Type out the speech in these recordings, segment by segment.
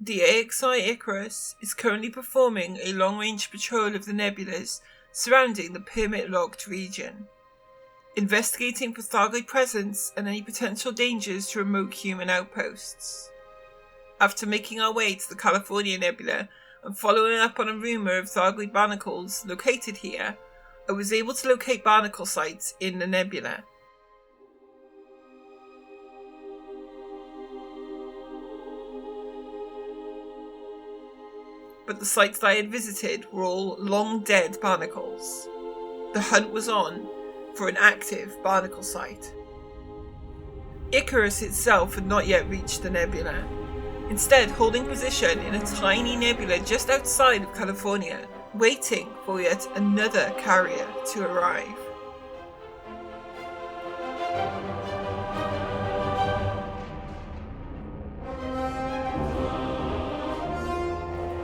The AXI Icarus is currently performing a long-range patrol of the nebulas surrounding the permit-locked region, investigating for Thargoid presence and any potential dangers to remote human outposts. After making our way to the California Nebula and following up on a rumour of Thargoid Barnacles located here, I was able to locate Barnacle sites in the nebula. But the sites that I had visited were all long-dead Barnacles. The hunt was on for an active Barnacle site. Icarus itself had not yet reached the nebula, instead holding position in a tiny nebula just outside of California, waiting for yet another carrier to arrive.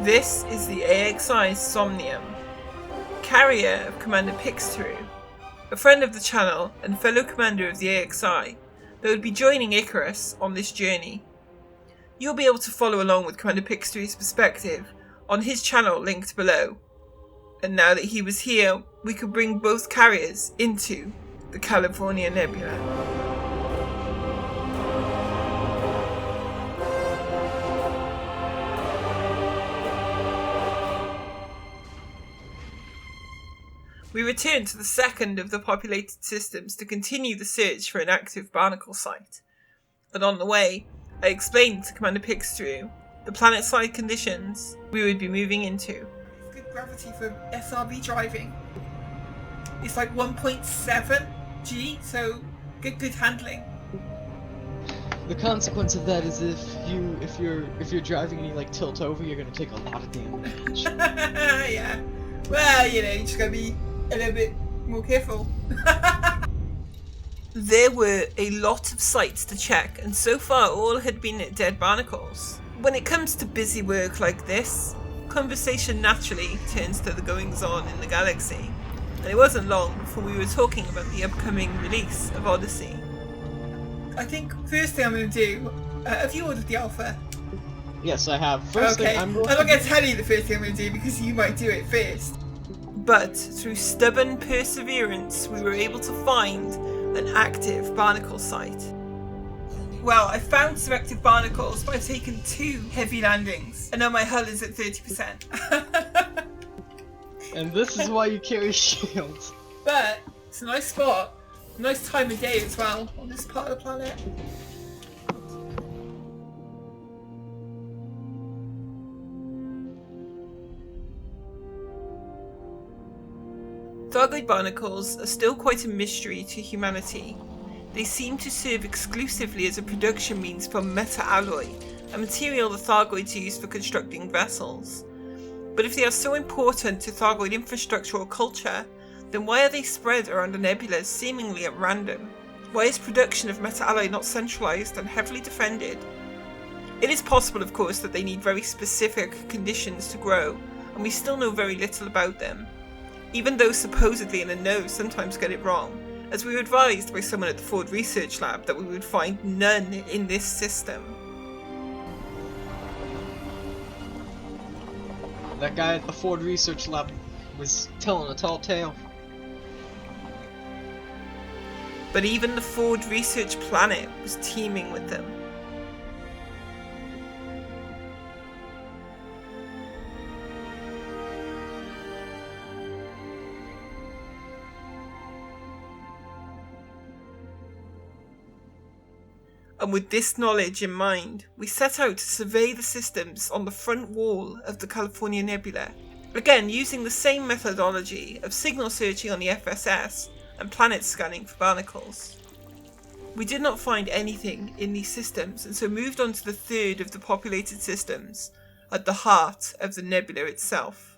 This is the AXI Somnium, carrier of Commander Pxtseryu, a friend of the channel and fellow commander of the AXI, that would be joining Icarus on this journey. You'll be able to follow along with Commander Pxtseryu's perspective on his channel linked below. And now that he was here, we could bring both carriers into the California Nebula. We returned to the second of the populated systems to continue the search for an active Barnacle site. And on the way, I explained to Commander Pxtseryu the planet-side conditions we would be moving into. Good gravity for SRB driving. It's like 1.7 G, so good handling. The consequence of that is if you're driving and you like tilt over, you're gonna take a lot of damage. Yeah. Well, you know, you just gotta be a little bit more careful. There were a lot of sites to check, and so far all had been dead Barnacles. When it comes to busy work like this, conversation naturally turns to the goings-on in the galaxy, and it wasn't long before we were talking about the upcoming release of Odyssey. I think first thing I'm going to do, have you ordered the alpha? Yes, I have. First okay, thing I'm not going to tell you the first thing I'm going to do because you might do it first. But through stubborn perseverance, we were able to find an active Barnacle site. Well, I found some active Barnacles, but I've taken 2 heavy landings, and now my hull is at 30%. And this is why you carry shields. But it's a nice spot, a nice time of day as well on this part of the planet. Thargoid Barnacles are still quite a mystery to humanity. They seem to serve exclusively as a production means for meta-alloy, a material the Thargoids use for constructing vessels. But if they are so important to Thargoid infrastructure or culture, then why are they spread around the nebulas seemingly at random? Why is production of meta-alloy not centralized and heavily defended? It is possible, of course, that they need very specific conditions to grow, and we still know very little about them. Even those supposedly in the know sometimes get it wrong, as we were advised by someone at the Ford Research Lab that we would find none in this system. That guy at the Ford Research Lab was telling a tall tale. But even the Ford Research Planet was teeming with them. And with this knowledge in mind, we set out to survey the systems on the front wall of the California Nebula, again using the same methodology of signal searching on the FSS and planet scanning for Barnacles. We did not find anything in these systems, and so moved on to the third of the populated systems, at the heart of the nebula itself.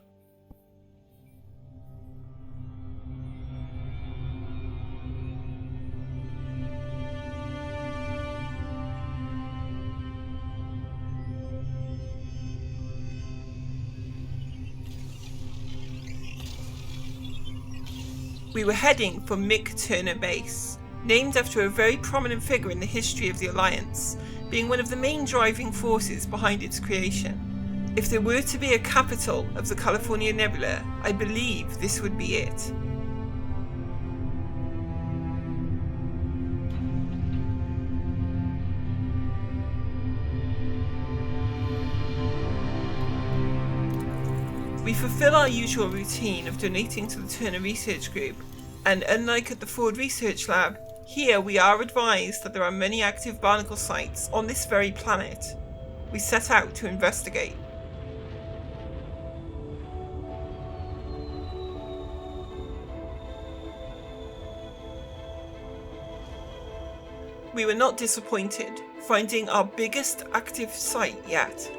We were heading for Mick Base, named after a very prominent figure in the history of the Alliance, being one of the main driving forces behind its creation. If there were to be a capital of the California Nebula, I believe this would be it. We fulfill our usual routine of donating to the Turner Research Group, and unlike at the Ford Research Lab, here we are advised that there are many active barnacle sites on this very planet. We set out to investigate. We were not disappointed, finding our biggest active site yet.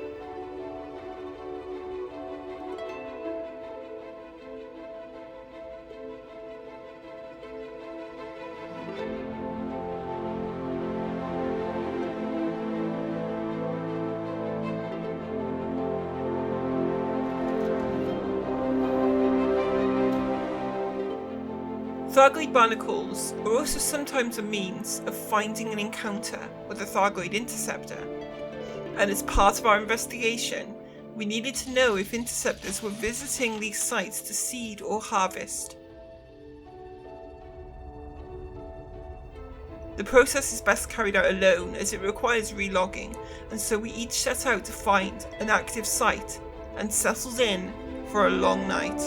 Thargoid barnacles are also sometimes a means of finding an encounter with a Thargoid Interceptor, and as part of our investigation, we needed to know if Interceptors were visiting these sites to seed or harvest. The process is best carried out alone as it requires relogging, and so we each set out to find an active site and settled in for a long night.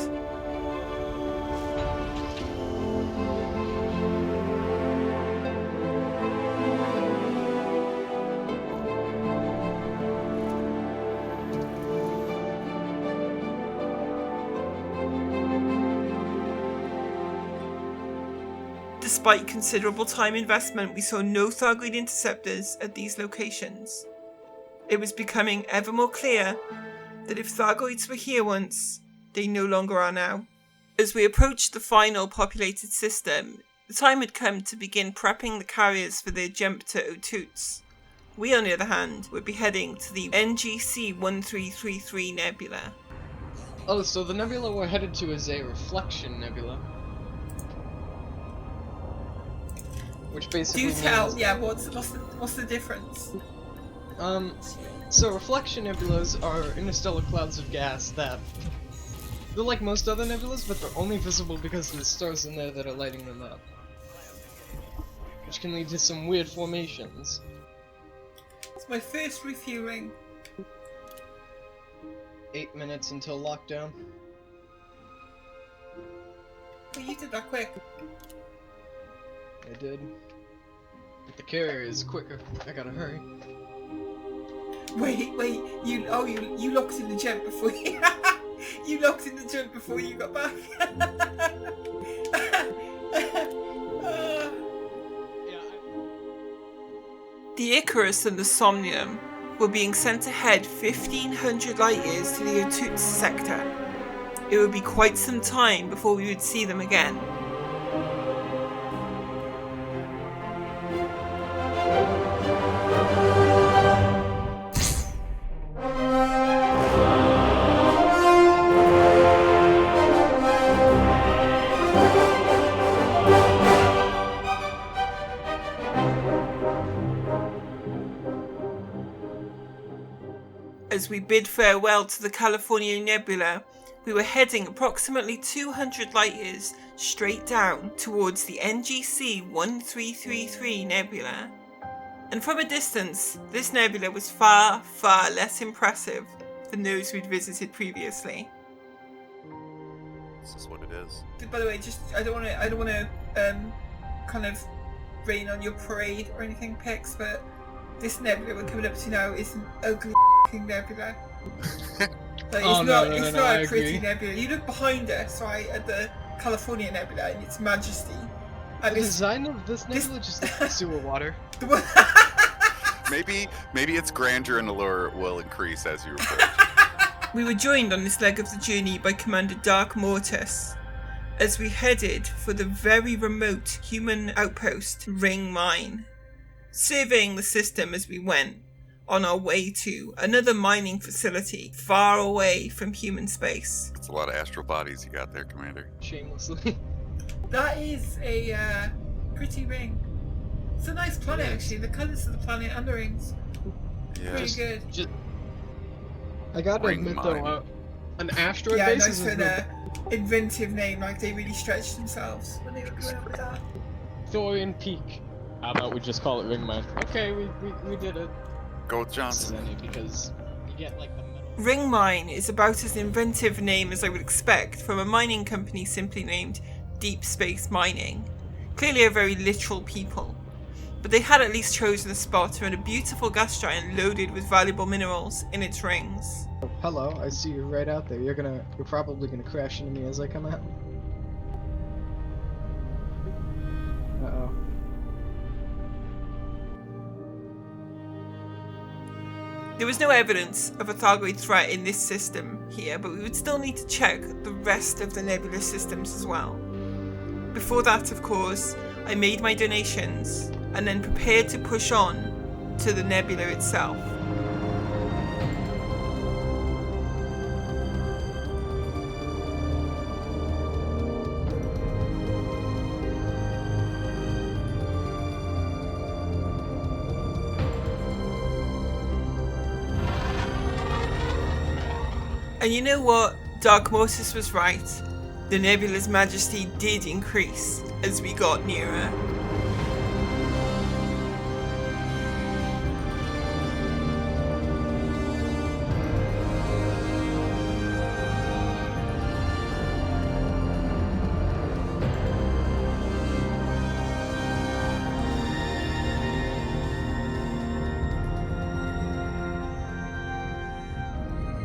Despite considerable time investment, we saw no Thargoid interceptors at these locations. It was becoming ever more clear that if Thargoids were here once, they no longer are now. As we approached the final populated system, the time had come to begin prepping the carriers for their jump to Oututz. We, on the other hand, would be heading to the NGC 1333 Nebula. Oh, so the nebula we're headed to is a reflection nebula. Which basically means... yeah, what's the difference? So reflection nebulas are interstellar clouds of gas that... They're like most other nebulas, but they're only visible because of the stars in there that are lighting them up. Which can lead to some weird formations. It's my first refueling. 8 minutes until lockdown. Oh, you did that quick. I did. But the carrier is quicker. I gotta hurry. Wait, you locked in the jump before you... you locked in the jump before you got back. The Icarus and the Somnium were being sent ahead 1,500 light years to the Oututz Sector. It would be quite some time before we would see them again. As we bid farewell to the California Nebula, we were heading approximately 200 light years straight down towards the NGC 1333 Nebula. And from a distance, this nebula was far, far less impressive than those we'd visited previously. This is what it is. By the way, just I don't want to kind of rain on your parade or anything, Pix, but this nebula we're coming up to now is an ugly nebula. Like, it's not a pretty nebula. You look behind us, right, at the California Nebula in its majesty. And the design of this nebula just looks like sewer water. Maybe its grandeur and allure will increase as you approach. We were joined on this leg of the journey by Commander Dark Mortis as we headed for the very remote human outpost Ring Mine, surveying the system as we went on our way to another mining facility far away from human space. It's a lot of astral bodies you got there, Commander. Shamelessly. That is a pretty ring. It's a nice planet, actually. The colours of the planet and the rings. Yeah. Pretty good. I gotta Ring admit mine. though, an asteroid Yeah, base nice is for the inventive name. Like, they really stretched themselves when they were coming up with that. Thorian Peak. How about we just call it Ring Mine? Okay, we did it. Go with Johnson. Because you get like the metal. Ring Mine is about as inventive a name as I would expect from a mining company simply named Deep Space Mining. Clearly a very literal people. But they had at least chosen a spot to run a beautiful gas giant loaded with valuable minerals in its rings. Oh, hello, I see you right out there. You're probably gonna crash into me as I come out. Uh-oh. There was no evidence of a Thargoid threat in this system here, but we would still need to check the rest of the nebula systems as well. Before that, of course, I made my donations and then prepared to push on to the nebula itself. And you know what? Dark Mortis was right. The nebula's majesty did increase as we got nearer.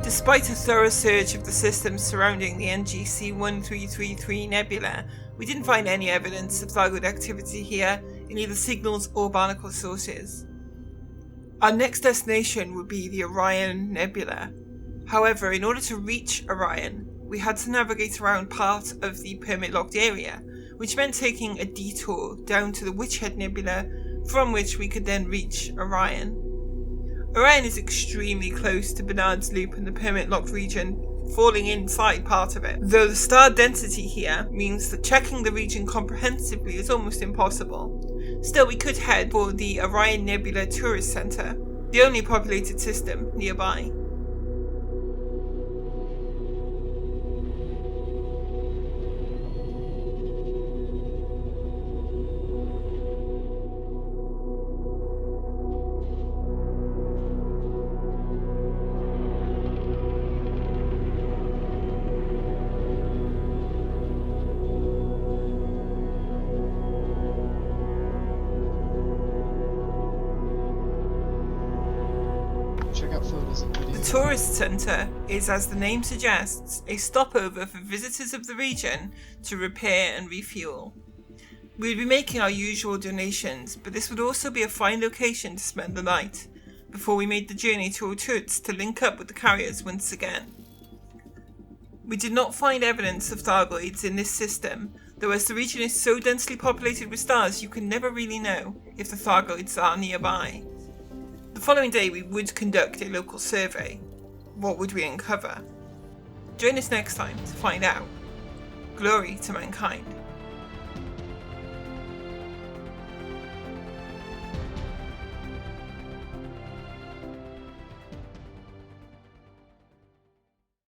Despite a thorough search of the systems surrounding the NGC 1333 nebula, we didn't find any evidence of Thargoid activity here in either signals or barnacle sources. Our next destination would be the Orion Nebula. However, in order to reach Orion, we had to navigate around part of the permit-locked area, which meant taking a detour down to the Witchhead Nebula, from which we could then reach Orion. Orion is extremely close to Bernard's Loop and the permit-locked region, falling inside part of it, though the star density here means that checking the region comprehensively is almost impossible. Still, we could head for the Orion Nebula Tourist Center, the only populated system nearby. The Tourist Center is, as the name suggests, a stopover for visitors of the region to repair and refuel. We would be making our usual donations, but this would also be a fine location to spend the night, before we made the journey to Oututz to link up with the carriers once again. We did not find evidence of Thargoids in this system, though as the region is so densely populated with stars you can never really know if the Thargoids are nearby. The following day we would conduct a local survey. What would we uncover? Join us next time to find out. Glory to mankind.